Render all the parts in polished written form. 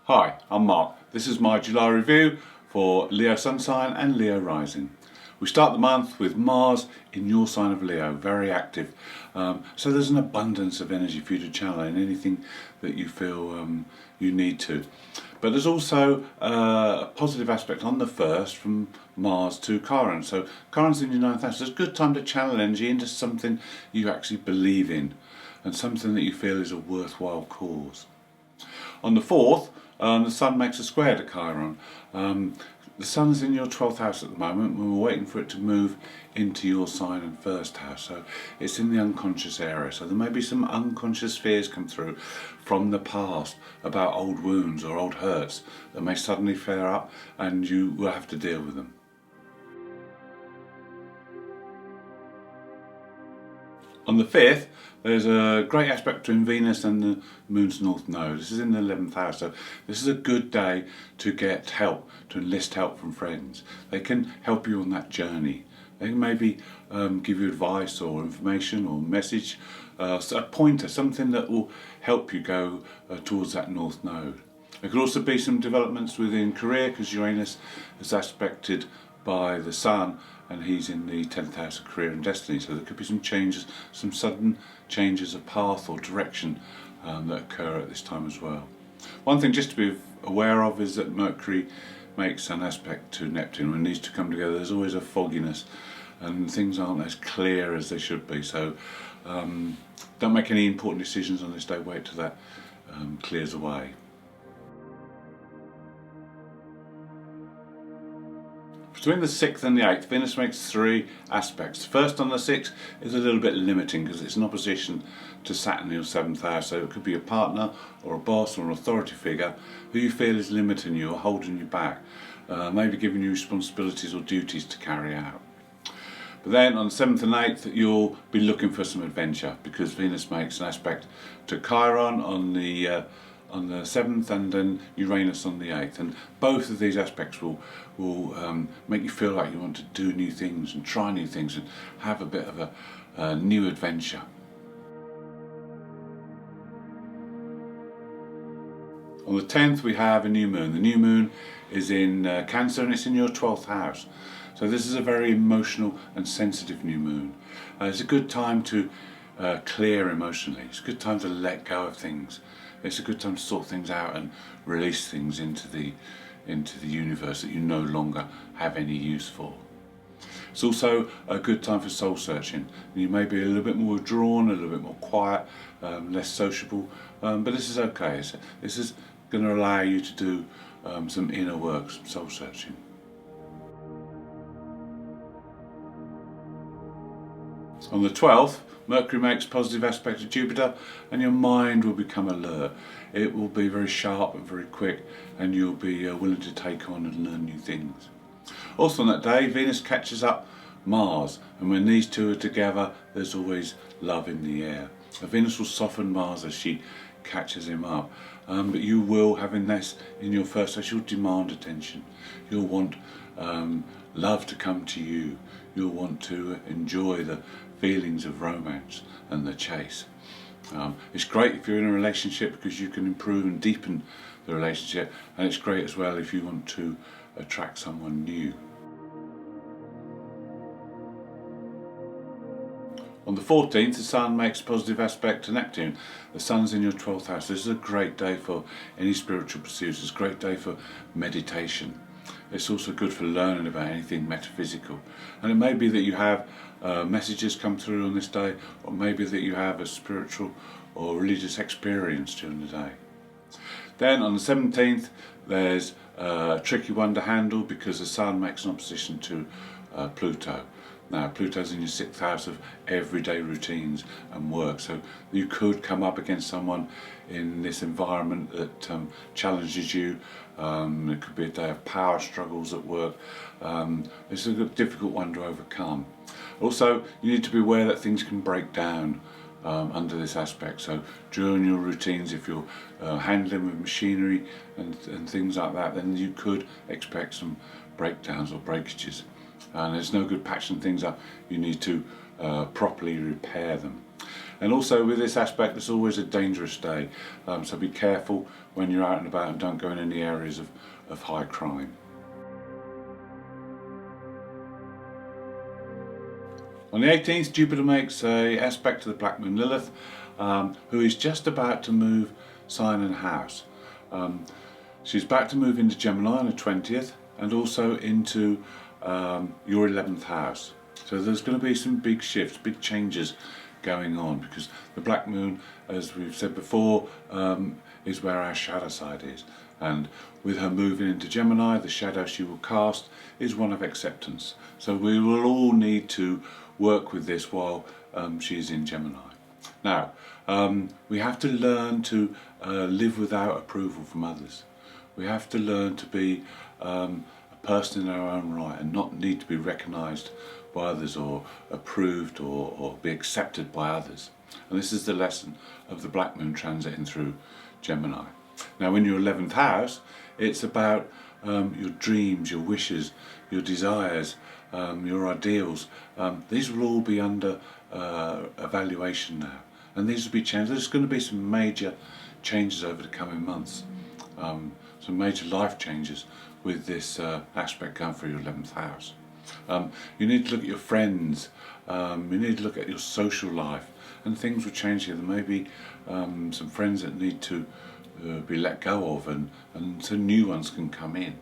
Hi, I'm Mark. This is my July review for Leo Sun sign and Leo rising. We start the month with Mars in your sign of Leo, very active. So there's an abundance of energy for you to channel in anything that you feel you need to. But there's also a positive aspect on the 1st from Mars to Chiron. So Chiron's in your 9th house. It's a good time to channel energy into something you actually believe in and something that you feel is a worthwhile cause. On the 4th, the Sun makes a square to Chiron. The Sun's in your 12th house at the moment, and we're waiting for it to move into your sign and 1st house. So it's in the unconscious area. So there may be some unconscious fears come through from the past about old wounds or old hurts that may suddenly flare up, and you will have to deal with them. On the 5th, there's a great aspect between Venus and the Moon's North Node. This is in the 11th house, so this is a good day to get help, to enlist help from friends. They can help you on that journey. They can maybe give you advice or information or message, a pointer, something that will help you go towards that North Node. There could also be some developments within career, because Uranus is aspected by the Sun and he's in the 10th house of career and destiny, so there could be some changes, some sudden changes of path or direction that occur at this time as well. One thing just to be aware of is that Mercury makes an aspect to Neptune. When these two come together, there's always a fogginess and things aren't as clear as they should be, so don't make any important decisions on this day. Wait till that clears away. Between the 6th and the 8th, Venus makes 3 aspects. First on the 6th is a little bit limiting because it's in opposition to Saturn in your 7th house, so it could be a partner or a boss or an authority figure who you feel is limiting you or holding you back, maybe giving you responsibilities or duties to carry out. But then on the 7th and 8th you'll be looking for some adventure, because Venus makes an aspect to Chiron on the 7th and then Uranus on the 8th, and both of these aspects will make you feel like you want to do new things and try new things and have a bit of a new adventure. On the 10th we have a new moon. The new moon is in Cancer and it's in your 12th house. So this is a very emotional and sensitive new moon. It's a good time to clear emotionally. It's a good time to let go of things. It's a good time to sort things out and release things into the universe that you no longer have any use for. It's also a good time for soul searching. You may be a little bit more withdrawn, a little bit more quiet, less sociable, but this is okay. This is going to allow you to do some inner work, some soul searching. On the 12th, Mercury makes positive aspect to Jupiter and your mind will become alert. It will be very sharp and very quick, and you'll be willing to take on and learn new things. Also on that day, Venus catches up Mars, and when these two are together there's always love in the air. Venus will soften Mars as she catches him up, but you will, having this in your 1st house, you'll demand attention. You'll want love to come to you. You'll want to enjoy the feelings of romance and the chase. It's great if you're in a relationship because you can improve and deepen the relationship, and it's great as well if you want to attract someone new. On the 14th, the Sun makes a positive aspect to Neptune. The Sun's in your 12th house. This is a great day for any spiritual pursuits. It's a great day for meditation. It's also good for learning about anything metaphysical. And it may be that you have messages come through on this day, or maybe that you have a spiritual or religious experience during the day. Then on the 17th, there's a tricky one to handle because the Sun makes an opposition to Pluto. Now Pluto's in your 6th house of everyday routines and work, so you could come up against someone in this environment that challenges you. It could be a day of power struggles at work. It's a difficult one to overcome. Also, you need to be aware that things can break down under this aspect, so during your routines, if you're handling with machinery and things like that, then you could expect some breakdowns or breakages. And it's no good patching things up. You need to properly repair them. And also with this aspect, it's always a dangerous day, so be careful when you're out and about and don't go in any areas of high crime. On the 18th, Jupiter makes an aspect to the Black Moon Lilith, who is just about to move sign and house. She's about to move into Gemini on the 20th and also into your 11th house. So there's going to be some big shifts, big changes going on, because the Black Moon, as we've said before, is where our shadow side is. And with her moving into Gemini, the shadow she will cast is one of acceptance. So we will all need to work with this while she's in Gemini. Now, we have to learn to live without approval from others. We have to learn to be a person in our own right and not need to be recognised by others or approved or be accepted by others. And this is the lesson of the Black Moon transiting through Gemini. Now in your 11th house, it's about your dreams, your wishes, your desires, your ideals. These will all be under evaluation now, and these will be changed. There's going to be some major changes over the coming months, some major life changes with this aspect going through your 11th house. You need to look at your friends, you need to look at your social life, and things will change here. There may be some friends that need to be let go of, and some new ones can come in.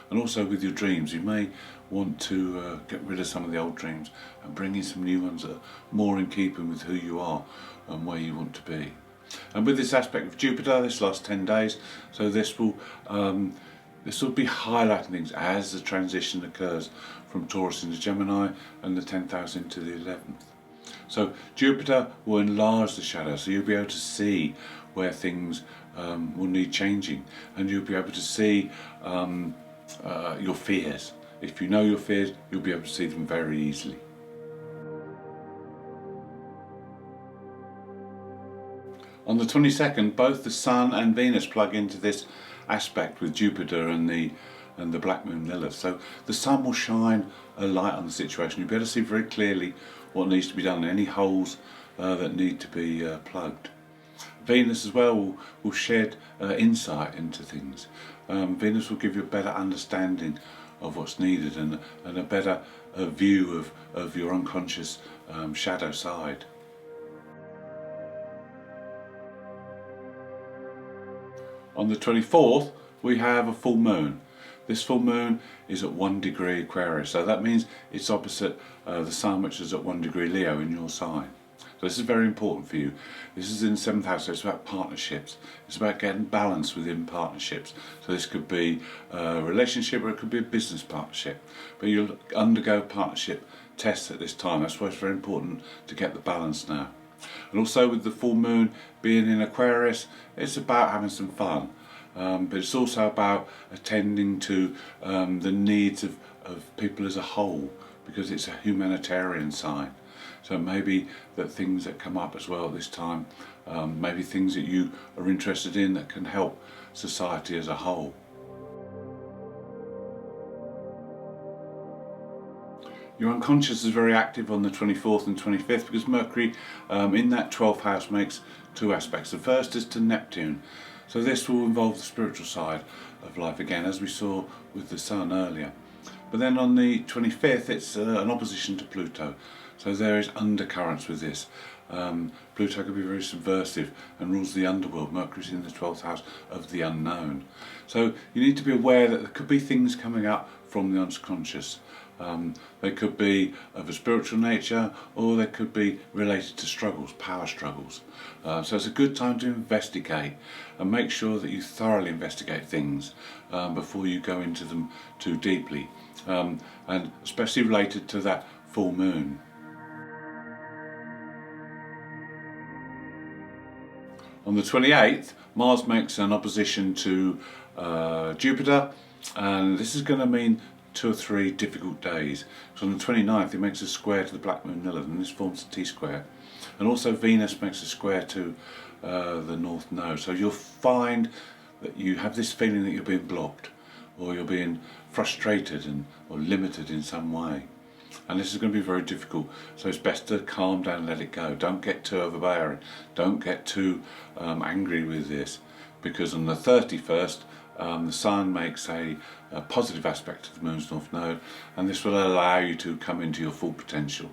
And also with your dreams, you may want to get rid of some of the old dreams and bring in some new ones that are more in keeping with who you are and where you want to be. And with this aspect of Jupiter, this last 10 days, so this will be highlighting things as the transition occurs from Taurus into Gemini and the 10th house into the 11th. So Jupiter will enlarge the shadow, so you'll be able to see where things will need changing, and you'll be able to see your fears. If you know your fears, you'll be able to see them very easily. On the 22nd, both the Sun and Venus plug into this aspect with Jupiter and the Black Moon Lilith. So the Sun will shine a light on the situation. You'll be able to see very clearly what needs to be done, any holes that need to be plugged. Venus as well will shed insight into things. Venus will give you a better understanding of what's needed and a better view of your unconscious shadow side. On the 24th, we have a full moon. This full moon is at 1 degree Aquarius, so that means it's opposite the Sun, which is at 1 degree Leo in your sign. So this is very important for you. This is in the 7th house, so it's about partnerships. It's about getting balance within partnerships. So this could be a relationship or it could be a business partnership. But you'll undergo partnership tests at this time. That's why it's very important to get the balance now. And also with the full moon being in Aquarius, it's about having some fun. But it's also about attending to the needs of people as a whole, because it's a humanitarian sign. So maybe that things that come up as well this time, maybe things that you are interested in that can help society as a whole. Your unconscious is very active on the 24th and 25th because Mercury in that 12th house makes two aspects. The first is to Neptune. So this will involve the spiritual side of life again, as we saw with the Sun earlier. But then on the 25th, it's an opposition to Pluto. So there is undercurrents with this. Pluto can be very subversive and rules the underworld. Mercury's in the 12th house of the unknown. So you need to be aware that there could be things coming up from the unconscious. They could be of a spiritual nature, or they could be related to struggles, power struggles. So it's a good time to investigate and make sure that you thoroughly investigate things before you go into them too deeply, and especially related to that full moon. On the 28th, Mars makes an opposition to Jupiter, and this is going to mean 2 or 3 difficult days. So on the 29th it makes a square to the Black Moon Lilith, and this forms a T-square. And also Venus makes a square to the North Node. So you'll find that you have this feeling that you're being blocked, or you're being frustrated or limited in some way. And this is going to be very difficult, so it's best to calm down and let it go. Don't get too overbearing, don't get too angry with this, because on the 31st the Sun makes a positive aspect to the Moon's North Node, and this will allow you to come into your full potential.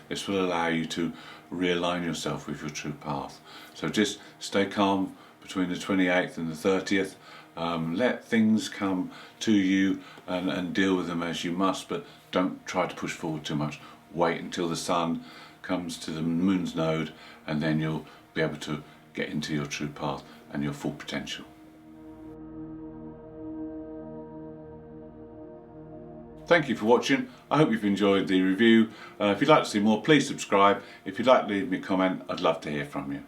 This will allow you to realign yourself with your true path. So just stay calm between the 28th and the 30th. Let things come to you and deal with them as you must, but don't try to push forward too much. Wait until the Sun comes to the Moon's node, and then you'll be able to get into your true path and your full potential. Thank you for watching. I hope you've enjoyed the review. If you'd like to see more, please subscribe. If you'd like to leave me a comment, I'd love to hear from you.